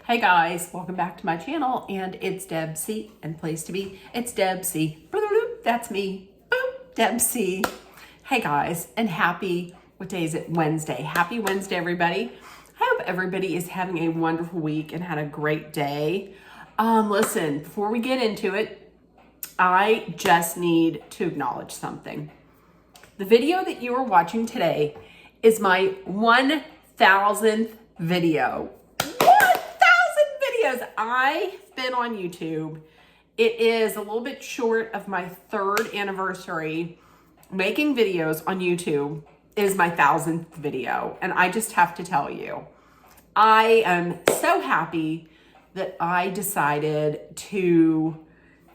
Hey guys, welcome back to my channel, and it's Deb C, and place to be, it's Deb C. That's me, Deb C. Hey guys, and what day is it? Wednesday. Happy Wednesday, everybody. I hope everybody is having a wonderful week and had a great day. Listen, before we get into it, I just need to acknowledge something. The video that you are watching today is my 1,000th video. I've been on YouTube. It is a little bit short of my 3rd anniversary. Making videos on YouTube is my 1,000th video. And I just have to tell you, I am so happy that I decided to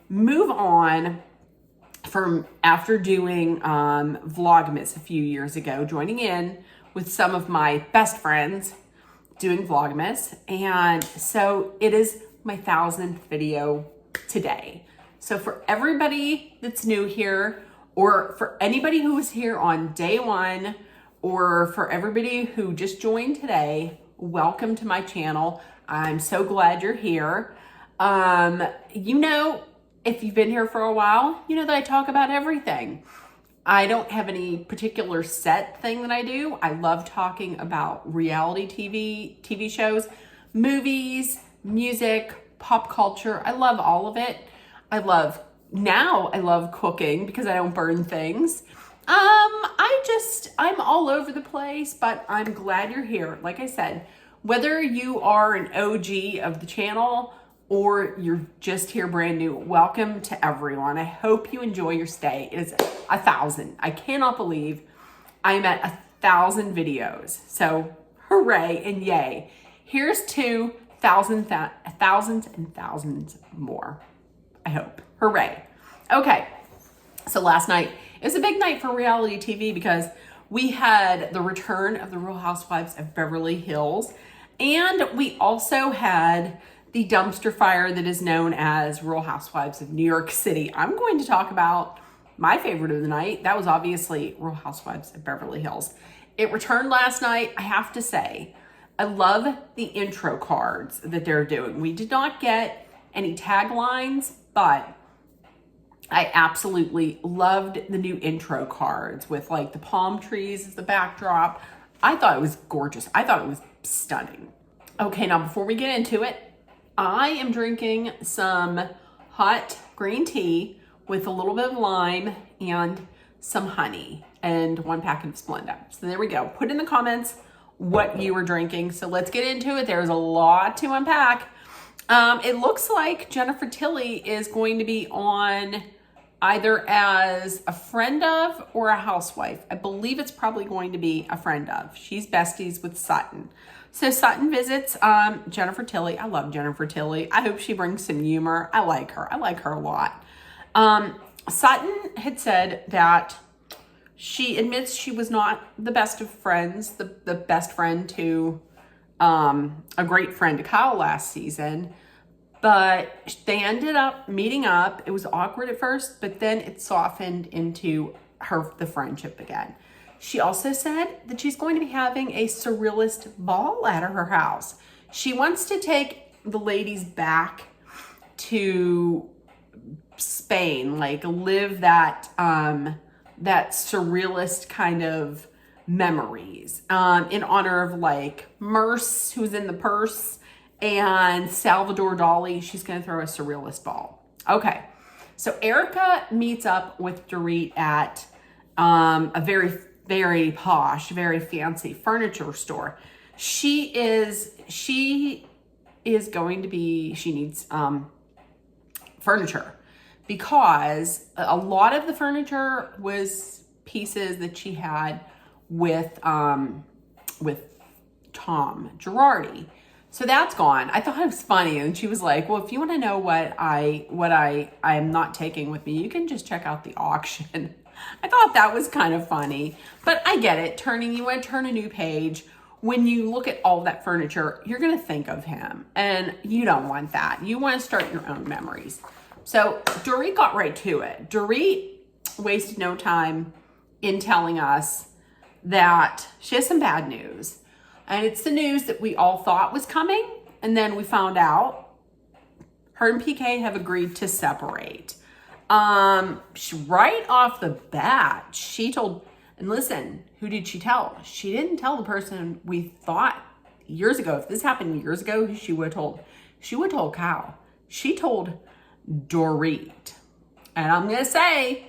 move on from after doing Vlogmas a few years ago, joining in with some of my best friends doing Vlogmas. And so it is my 1,000th video today. So for everybody that's new here, or for anybody who was here on day 1, or for everybody who just joined today, welcome to my channel. I'm so glad you're here. If you've been here for a while, you know that I talk about everything. I don't have any particular set thing that I do. I love talking about reality TV shows, movies, music, pop culture. I love all of it. I love cooking because I don't burn things. I'm all over the place, but I'm glad you're here. Like I said, whether you are an OG of the channel or you're just here brand new, welcome to everyone. I hope you enjoy your stay. It is 1,000. I cannot believe I'm at 1,000 videos. So hooray and yay. Here's to thousands and thousands more. I hope. Hooray. Okay. So last night, it was a big night for reality TV because we had the return of the Real Housewives of Beverly Hills. And we also had the dumpster fire that is known as Real Housewives of New York City. I'm going to talk about my favorite of the night. That was obviously Real Housewives of Beverly Hills. It returned last night. I have to say, I love the intro cards that they're doing. We did not get any taglines, but I absolutely loved the new intro cards with like the palm trees as the backdrop. I thought it was gorgeous. I thought it was stunning. Okay, now before we get into it, I am drinking some hot green tea with a little bit of lime and some honey and 1 packet of Splenda. So there we go. Put in the comments what you were drinking. So let's get into it. There's a lot to unpack. It looks like Jennifer Tilly is going to be on either as a friend of or a housewife. I believe it's probably going to be a friend of. She's besties with Sutton. So Sutton visits Jennifer Tilly. I love Jennifer Tilly. I hope she brings some humor. I like her. I like her a lot. Sutton had said that she admits she was not the best of friends, the best friend to a great friend to Kyle last season. But they ended up meeting up. It was awkward at first, but then it softened into the friendship again. She also said that she's going to be having a surrealist ball at her house. She wants to take the ladies back to Spain, like live that surrealist kind of memories in honor of like Merce, who's in the purse, and Salvador Dali. She's going to throw a surrealist ball. Okay, so Erica meets up with Dorit at a very posh, very fancy furniture store. She needs furniture because a lot of the furniture was pieces that she had with Tom Girardi. So that's gone. I thought it was funny. And she was like, well, if you want to know what I am not taking with me, you can just check out the auction. I thought that was kind of funny, but I get it. You want to turn a new page. When you look at all that furniture, you're going to think of him, and you don't want that. You want to start your own memories. So Dorit got right to it. Dorit wasted no time in telling us that she has some bad news. And it's the news that we all thought was coming, and then we found out her and PK have agreed to separate. Right off the bat, she told, and listen, who did she tell? She didn't tell the person we thought years ago. If this happened years ago, who she would have told? She would have told Kyle. She told Dorit. And I'm going to say,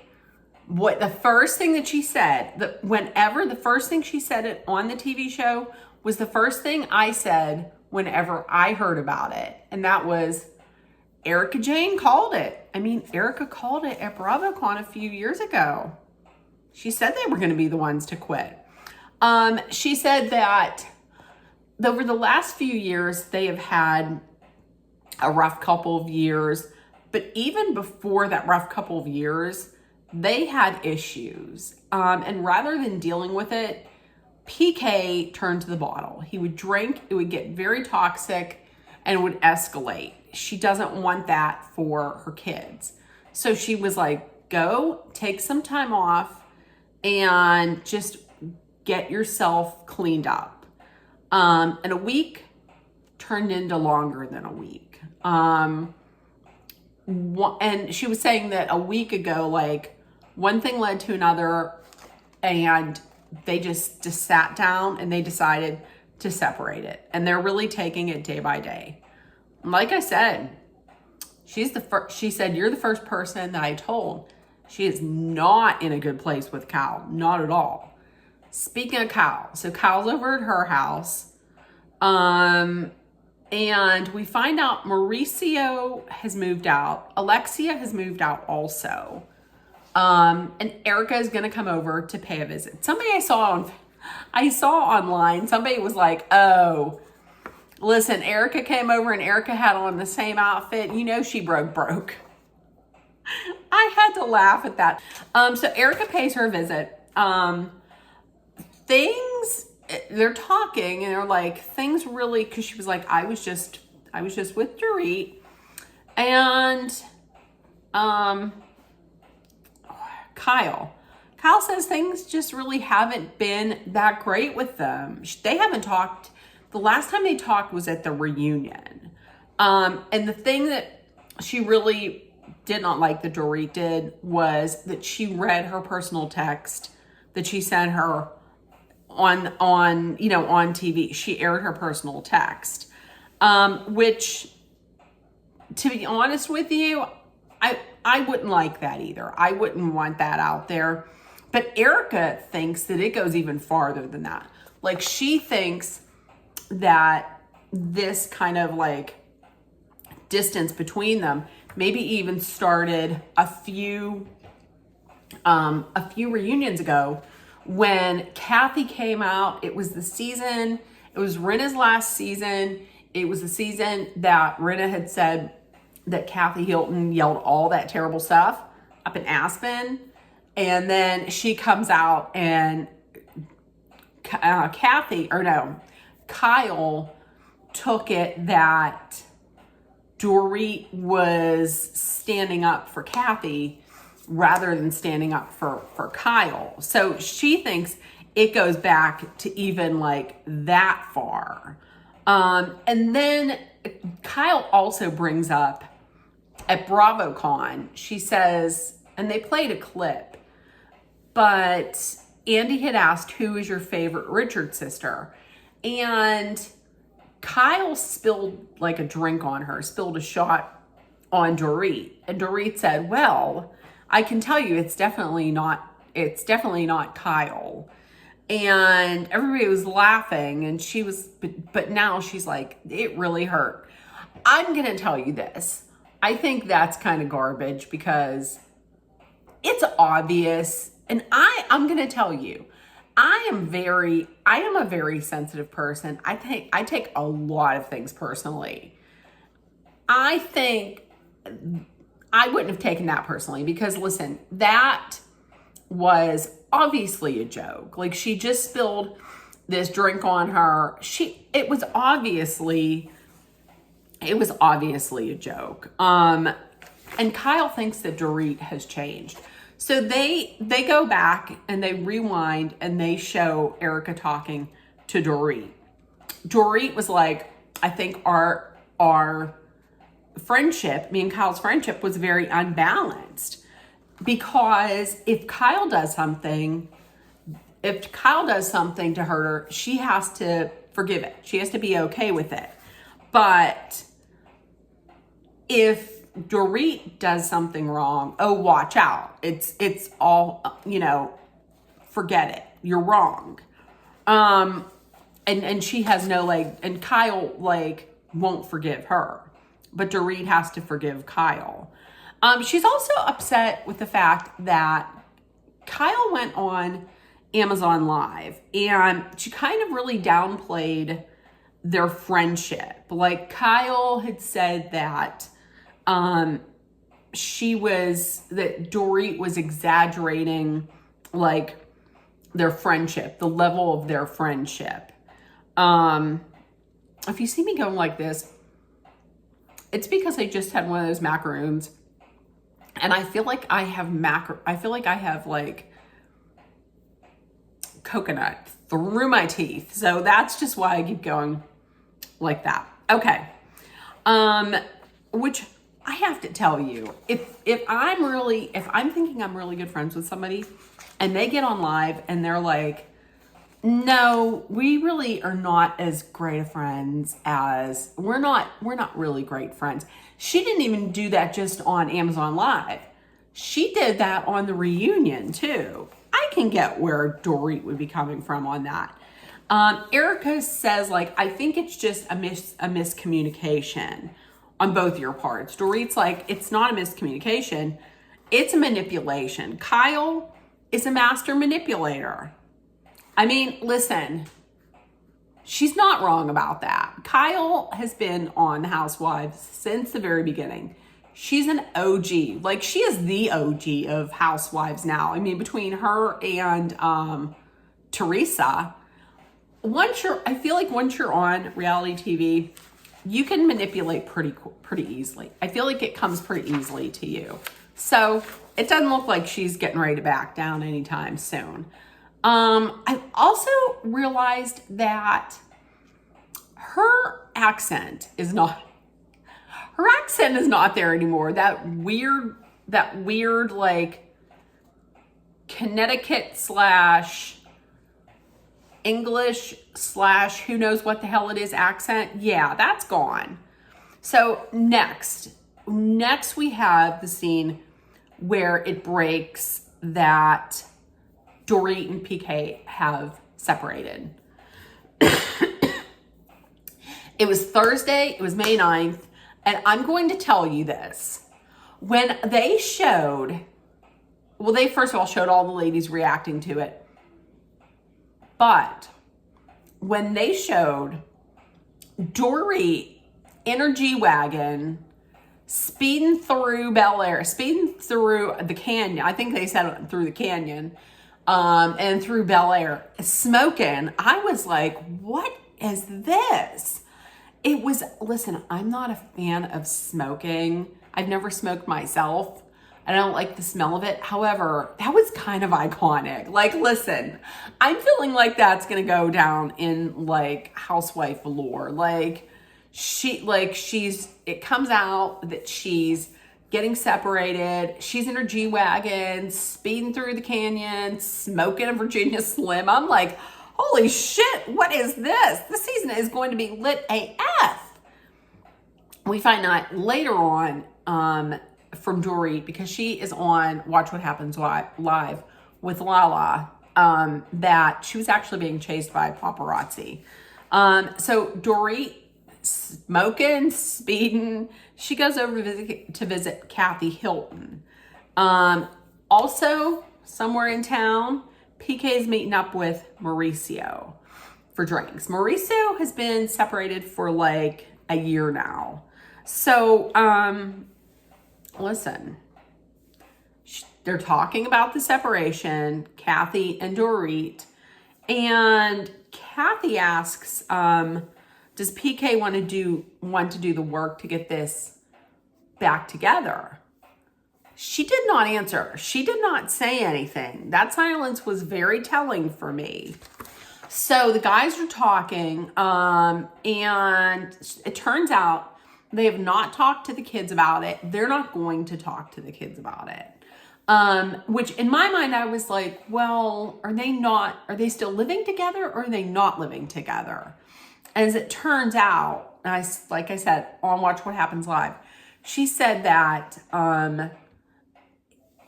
what the first thing that she said, the first thing she said it on the TV show was the first thing I said whenever I heard about it. And that was, Erica Jane called it. I mean, Erica called it at BravoCon a few years ago. She said they were going to be the ones to quit. She said that over the last few years, they have had a rough couple of years. But even before that rough couple of years, they had issues. And rather than dealing with it, PK turned to the bottle. He would drink, it would get very toxic, and it would escalate. She doesn't want that for her kids. So she was like, go take some time off and just get yourself cleaned up. And a week turned into longer than a week. And she was saying that a week ago, like, one thing led to another, and they just sat down and they decided to separate it. And they're really taking it day by day. Like I said, she said, you're the first person that I told. She is not in a good place with Kyle. Not at all. Speaking of Kyle, so Kyle's over at her house. And we find out Mauricio has moved out. Alexia has moved out also. And Erica is going to come over to pay a visit. Somebody I saw online, somebody was like, oh, listen, Erica came over and Erica had on the same outfit. You know, she broke. I had to laugh at that. So Erica pays her a visit. They're talking and they're like, things really, cause she was like, I was just with Dorit, and, Kyle says things just really haven't been that great with them. They haven't talked. The last time they talked was at the reunion. And the thing that she really did not like that Dorit did was that she read her personal text that she sent her on TV. She aired her personal text, which, to be honest with you, I wouldn't like that either. I wouldn't want that out there. But Erica thinks that it goes even farther than that. Like, she thinks that this kind of like distance between them maybe even started a few reunions ago when Kathy came out. It was Rinna's last season. It was the season that Rinna had said that Kathy Hilton yelled all that terrible stuff up in Aspen. And then she comes out and Kyle took it that Dorit was standing up for Kathy rather than standing up for Kyle. So she thinks it goes back to even like that far. And then Kyle also brings up at BravoCon, she says, and they played a clip, but Andy had asked, who is your favorite Richard sister? And Kyle spilled like a drink on her, spilled a shot on Dorit. And Dorit said, well, I can tell you it's definitely not Kyle. And everybody was laughing, and she was, but now she's like, it really hurt. I'm going to tell you this. I think that's kind of garbage because it's obvious. And I'm going to tell you, I am a very sensitive person. I take a lot of things personally. I think I wouldn't have taken that personally because, listen, that was obviously a joke. Like, she just spilled this drink on her. It was obviously a joke. And Kyle thinks that Dorit has changed. So they go back and they rewind and they show Erica talking to Dorit. Dorit was like, I think our friendship, me and Kyle's friendship, was very unbalanced, because if Kyle does something to hurt her, she has to forgive it. She has to be okay with it. But if Dorit does something wrong, oh, watch out. It's all, forget it. You're wrong. And she has no, and Kyle, won't forgive her. But Dorit has to forgive Kyle. She's also upset with the fact that Kyle went on Amazon Live and she kind of really downplayed their friendship. Like, Kyle had said that that Dorit was exaggerating their friendship, the level of their friendship. If you see me going like this, it's because I just had one of those macaroons and I feel like I have coconut through my teeth. So that's just why I keep going like that. Okay. Which I have to tell you, if I'm thinking I'm really good friends with somebody and they get on live and they're like, no, we really are not as great of friends as we're not really great friends. She didn't even do that just on Amazon Live. She did that on the reunion too. I can get where Dorit would be coming from on that. Erica says, I think it's just a miscommunication on both your parts. Dorit's like, it's not a miscommunication. It's a manipulation. Kyle is a master manipulator. I mean, listen, she's not wrong about that. Kyle has been on the Housewives since the very beginning. She's an OG. She is the OG of Housewives now. I mean, between her and Teresa, I feel like once you're on reality TV, you can manipulate pretty easily. I feel like it comes pretty easily to you. So it doesn't look like she's getting ready to back down anytime soon. I've also realized that her accent is not there anymore. That weird Connecticut / English / who knows what the hell it is accent. Yeah, that's gone. So next we have the scene where it breaks that Dorit and PK have separated. It was Thursday, it was May 9th, and I'm going to tell you this. When they first of all showed all the ladies reacting to it, but when they showed Dorit in her G-Wagon speeding through Bel Air, speeding through the canyon, I think they said through the canyon, and through Bel Air, smoking, I was like, what is this? Listen, I'm not a fan of smoking. I've never smoked myself. I don't like the smell of it. However, that was kind of iconic. Listen, I'm feeling like that's going to go down in housewife lore. It comes out that she's getting separated. She's in her G-Wagon, speeding through the canyon, smoking a Virginia Slim. I'm like, holy shit, what is this? This season is going to be lit AF. We find out later on from Dorit, because she is on Watch What Happens Live with Lala, that she was actually being chased by paparazzi. So Dorit, smoking, speeding, she goes over to visit Kathy Hilton. Also, somewhere in town, PK is meeting up with Mauricio for drinks. Mauricio has been separated for a year now. So, listen, they're talking about the separation, Kathy and Dorit, and Kathy asks, does PK want to do the work to get this back together? She did not answer. She did not say anything. That silence was very telling for me. So the guys are talking, and it turns out they have not talked to the kids about it. They're not going to talk to the kids about it. Which in my mind, I was like, well, are they still living together, or are they not living together? As it turns out, like I said, on Watch What Happens Live, she said that,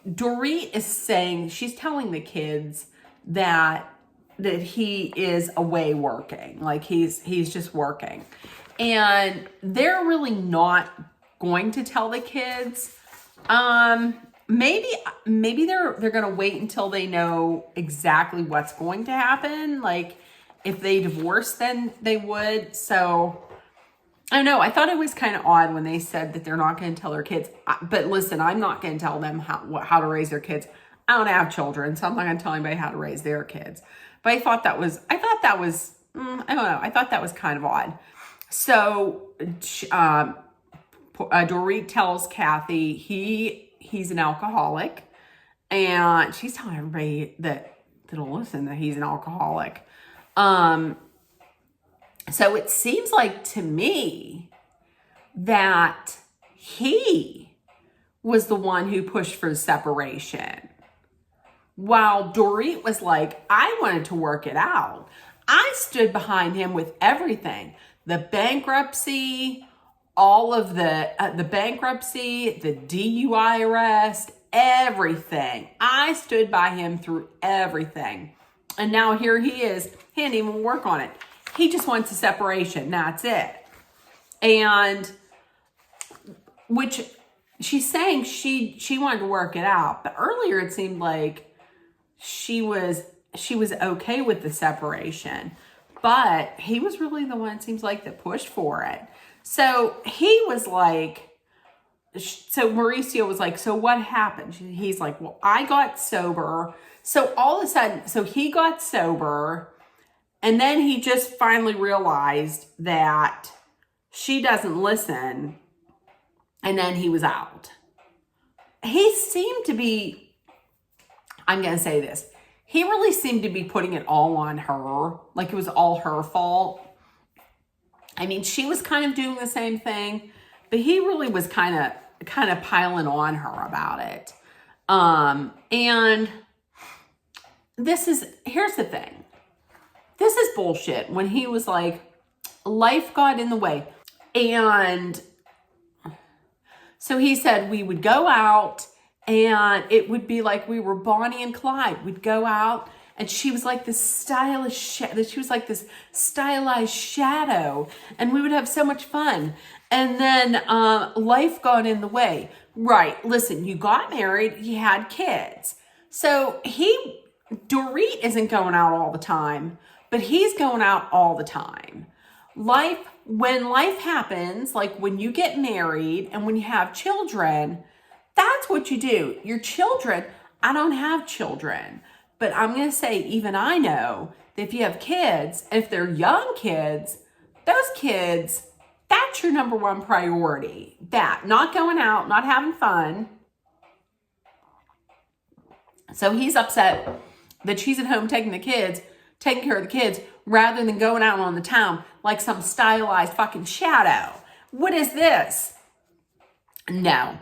Dorit is saying, she's telling the kids that he is away working, like he's just working, and they're really not going to tell the kids. Maybe they're gonna wait until they know exactly what's going to happen. Like if they divorce, then they would. So I don't know. I thought it was kind of odd when they said that they're not going to tell their kids. But listen, I'm not going to tell them how to raise their kids. I don't have children, so I'm not going to tell anybody how to raise their kids. But I thought that was I don't know. I thought that was kind of odd. So Dorit tells Kathy he's an alcoholic, and she's telling everybody that'll listen that he's an alcoholic. So it seems like to me that he was the one who pushed for the separation, while Dorit was like, I wanted to work it out. I stood behind him with everything. The bankruptcy, all of the bankruptcy, the DUI arrest, everything. I stood by him through everything. And now here he is. He didn't even work on it. He just wants a separation. That's it. And which she's saying she wanted to work it out. But earlier it seemed like she was okay with the separation. But he was really the one, it seems like, that pushed for it. So he was like, so Mauricio was like, so what happened? He's like, well, I got sober. So all of a sudden, so he got sober. And then he just finally realized that she doesn't listen. And then he was out. He seemed to be, I'm going to say this, he really seemed to be putting it all on her. Like it was all her fault. I mean, she was kind of doing the same thing, but he really was kind of piling on her about it. And here's the thing. This is bullshit. When he was like, life got in the way. And so he said we would go out and it would be like we were Bonnie and Clyde. We'd go out and she was like this stylized shadow, and we would have so much fun. And then life got in the way. Right. Listen, you got married, you had kids. So Dorit isn't going out all the time, but he's going out all the time. When life happens, like when you get married and when you have children, that's what you do. Your children, I don't have children, but I'm going to say, even I know that if you have kids, if they're young kids, those kids, that's your number one priority. That, not going out, not having fun. So he's upset that she's at home taking care of the kids, rather than going out on the town like some stylized fucking shadow. What is this? No.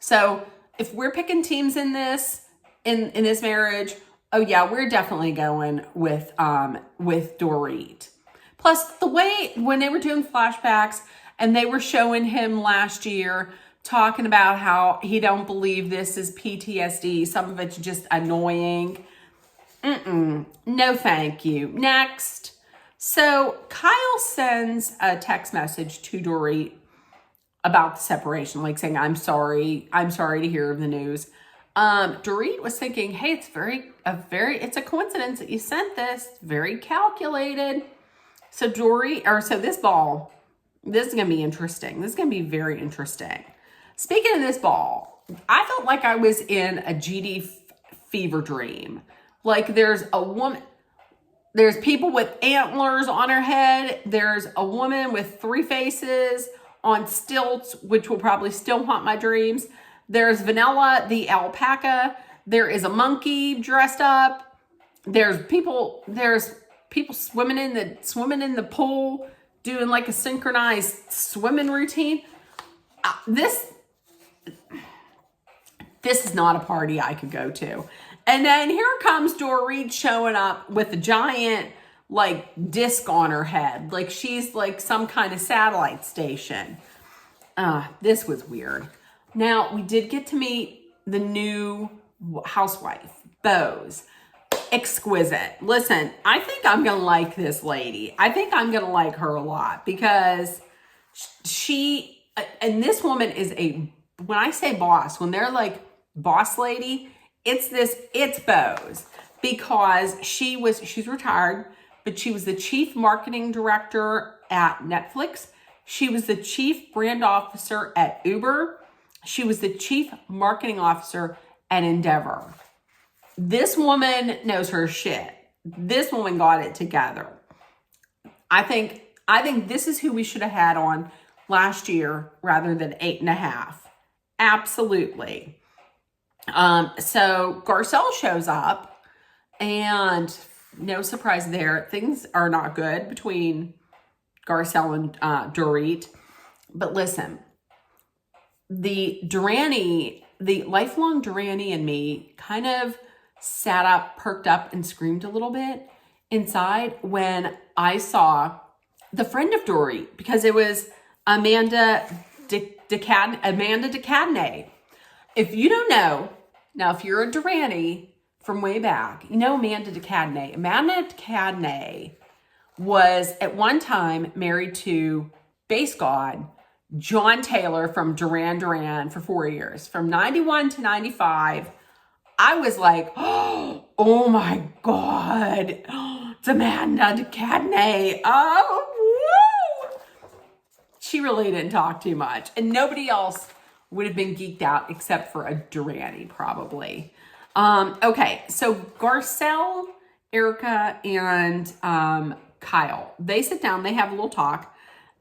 So if we're picking teams in this marriage, oh yeah, we're definitely going with Dorit. Plus the way when they were doing flashbacks and they were showing him last year talking about how he don't believe this is PTSD, some of it's just annoying. No, thank you. Next. So Kyle sends a text message to Dorit about the separation, like saying, I'm sorry to hear of the news. Dorit was thinking, hey, it's a coincidence that you sent this. Very calculated. So this is going to be interesting. This is going to be very interesting. Speaking of this ball, I felt like I was in a GD fever dream. Like there's people with antlers on her head. There's a woman with 3 faces on stilts, which will probably still haunt my dreams. There's Vanilla, the alpaca. There is a monkey dressed up. there's people swimming in the pool, doing like a synchronized swimming routine. This is not a party I could go to. And then here comes Dorit showing up with a giant like disc on her head. Like she's like some kind of satellite station. This was weird. Now, we did get to meet the new housewife, Bose. Exquisite. Listen, I think I'm going to like this lady. I think I'm going to like her a lot because and this woman is when I say boss, when they're like boss lady, it's Bose, because she's retired, but she was the chief marketing director at Netflix. She was the chief brand officer at Uber. She was the chief marketing officer at Endeavor. This woman knows her shit. This woman got it together. I think this is who we should have had on last year rather than 8.5. Absolutely. So Garcelle shows up, and no surprise there. Things are not good between Garcelle and Dorit. But listen, the lifelong Durrani in me kind of sat up, perked up, and screamed a little bit inside when I saw the friend of Dorit, because it was Amanda DeCadney. If you don't know, now if you're a Durrani from way back, you know Amanda DeCadney. Amanda DeCadney was at one time married to bass god John Taylor from Duran Duran for 4 years. From 91 to 95, I was like, oh my God, it's Amanda DeCadney. Oh, woo! She really didn't talk too much. And nobody else would have been geeked out except for a Durrani, probably. Okay, so Garcelle, Erica, and Kyle, they sit down, they have a little talk.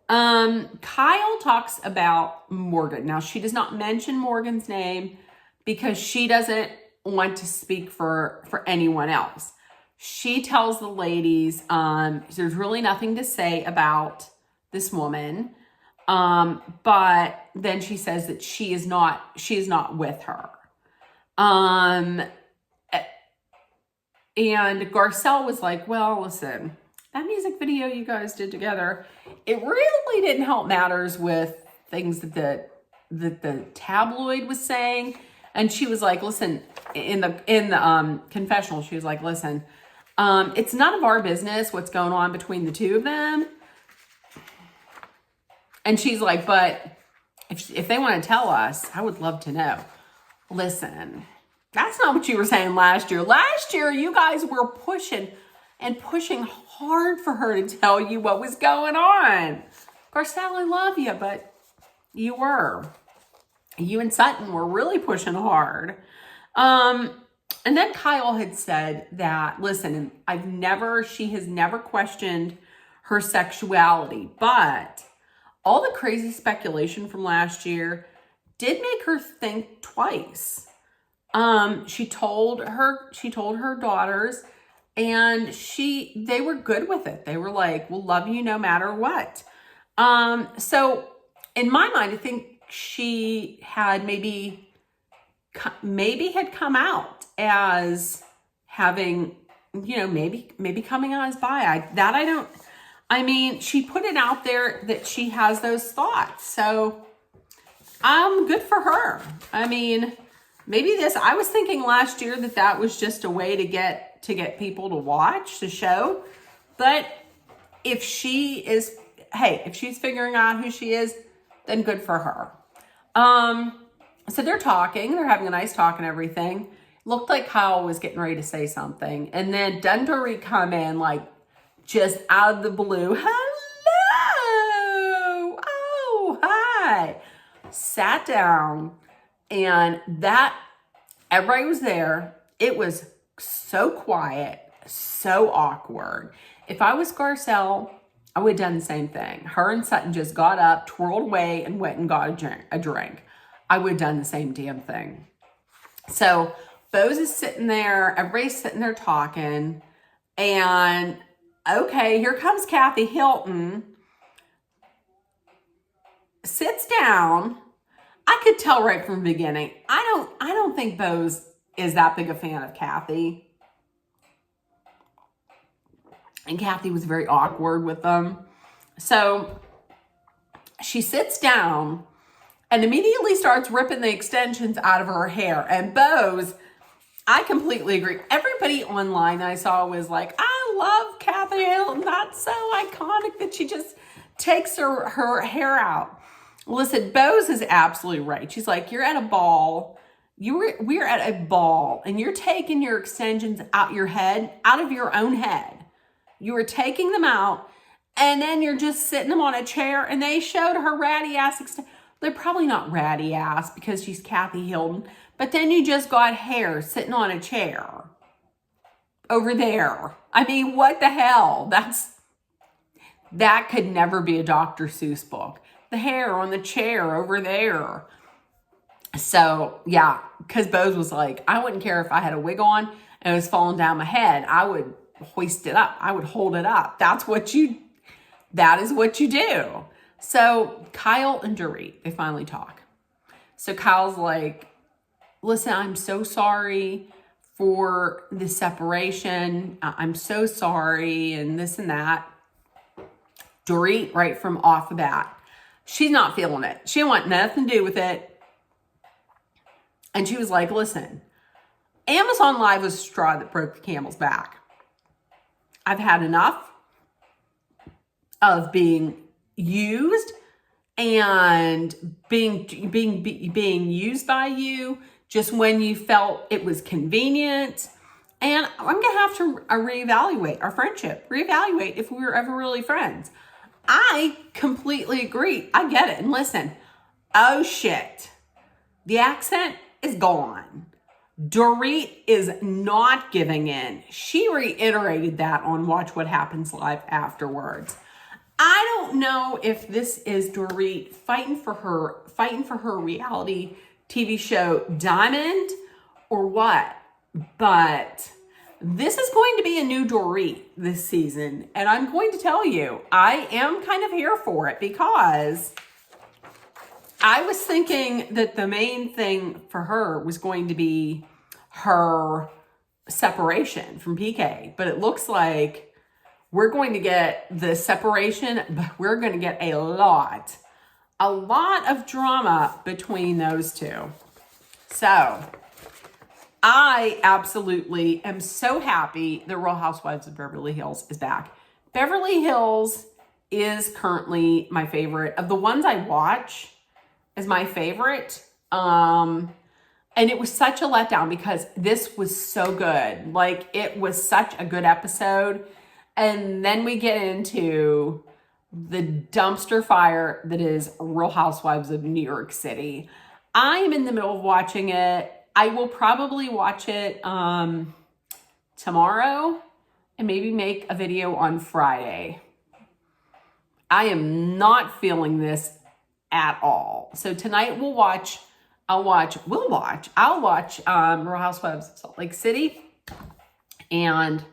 Kyle talks about Morgan. Now, she does not mention Morgan's name because she doesn't want to speak for anyone else. She tells the ladies there's really nothing to say about this woman. But then she says that she is not with her. And Garcelle was like, well, listen, that music video you guys did together, it really didn't help matters with things that the tabloid was saying. And she was like, listen, in the confessional, she was like, listen, it's none of our business what's going on between the two of them. And she's like, but if they want to tell us, I would love to know. Listen, that's not what you were saying last year. Last year, you guys were pushing hard for her to tell you what was going on. Garcelle, I love you, but you and Sutton were really pushing hard. And then Kyle had said that, listen, she has never questioned her sexuality, but all the crazy speculation from last year did make her think twice. She told her daughters, and they were good with it. They were like, we'll love you no matter what. So in my mind, I think she had maybe had come out as having, maybe coming out as bi. She put it out there that she has those thoughts. So good for her. I was thinking last year that was just a way to get people to watch the show. But if she's figuring out who she is, then good for her. So they're talking, they're having a nice talk and everything. Looked like Kyle was getting ready to say something. And then Dunduri come in like just out of the blue. Hello. Oh, hi. Sat down, and everybody was there. It was so quiet, so awkward. If I was Garcelle, I would have done the same thing. Her and Sutton just got up, twirled away, and went and got a drink. I would have done the same damn thing. So Bose is sitting there, everybody's sitting there talking, and okay, here comes Kathy Hilton, sits down. I could tell right from the beginning, I don't think Bose is that big a fan of Kathy. And Kathy was very awkward with them. So she sits down and immediately starts ripping the extensions out of her hair. And Bose, I completely agree. Everybody online I saw was like, I love Kathy Hilton. That's so iconic that she just takes her hair out. Listen, Bose is absolutely right. She's like, you're at a ball. We're at a ball and you're taking your extensions out your head, out of your own head. You were taking them out and then you're just sitting them on a chair, and they showed her ratty ass. They're probably not ratty ass because she's Kathy Hilton, but then you just got hair sitting on a chair over there. I mean, what the hell? That could never be a Dr. Seuss book. The hair on the chair over there. So yeah, because Bose was like, I wouldn't care if I had a wig on and it was falling down my head. I would hoist it up. I would hold it up. That is what you do. So Kyle and Dorit, they finally talk. So Kyle's like, listen, I'm so sorry for the separation. I'm so sorry, and this and that. Dorit, right from off the bat, she's not feeling it. She didn't want nothing to do with it. And she was like, listen, Amazon Live was a straw that broke the camel's back. I've had enough of being used and being used by you just when you felt it was convenient. And I'm going to have to reevaluate our friendship, reevaluate if we were ever really friends. I completely agree. I get it. And listen, oh shit, the accent is gone. Dorit is not giving in. She reiterated that on Watch What Happens Live afterwards. I don't know if this is Dorit fighting for her reality TV show Diamond or what, but this is going to be a new Dorit this season. And I'm going to tell you, I am kind of here for it because I was thinking that the main thing for her was going to be her separation from PK, but it looks like we're going to get the separation, but we're going to get a lot of drama between those two. So I absolutely am so happy the Real Housewives of Beverly Hills is back. Beverly Hills is currently my favorite. Of the ones I watch, is my favorite. And it was such a letdown because this was so good. Like, it was such a good episode. And then we get into the dumpster fire that is Real Housewives of New York City. I'm in the middle of watching it. I will probably watch it tomorrow and maybe make a video on Friday. I am not feeling this at all. So tonight I'll watch Real Housewives of Salt Lake City. And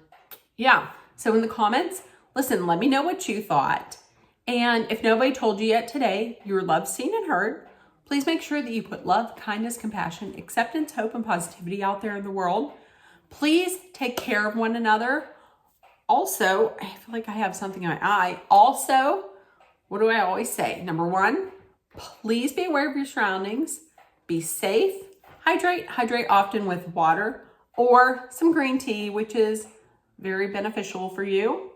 yeah, so in the comments, listen, let me know what you thought. And if nobody told you yet today, you were loved, seen, and heard, please make sure that you put love, kindness, compassion, acceptance, hope, and positivity out there in the world. Please take care of one another. Also, I feel like I have something in my eye. Also, what do I always say? Number one, please be aware of your surroundings. Be safe. Hydrate often with water or some green tea, which is very beneficial for you.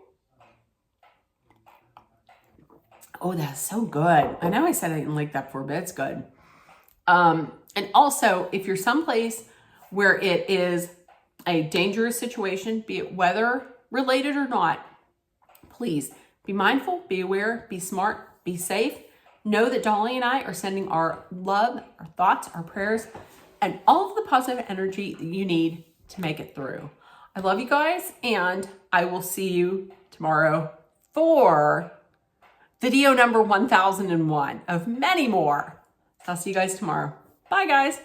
Oh, that's so good. I know I said I didn't like that before, but it's good. And also, if you're someplace where it is a dangerous situation, be it weather related or not, please be mindful, be aware, be smart, be safe. Know that Dolly and I are sending our love, our thoughts, our prayers, and all of the positive energy that you need to make it through. I love you guys, and I will see you tomorrow for video number 1001 of many more. I'll see you guys tomorrow. Bye, guys.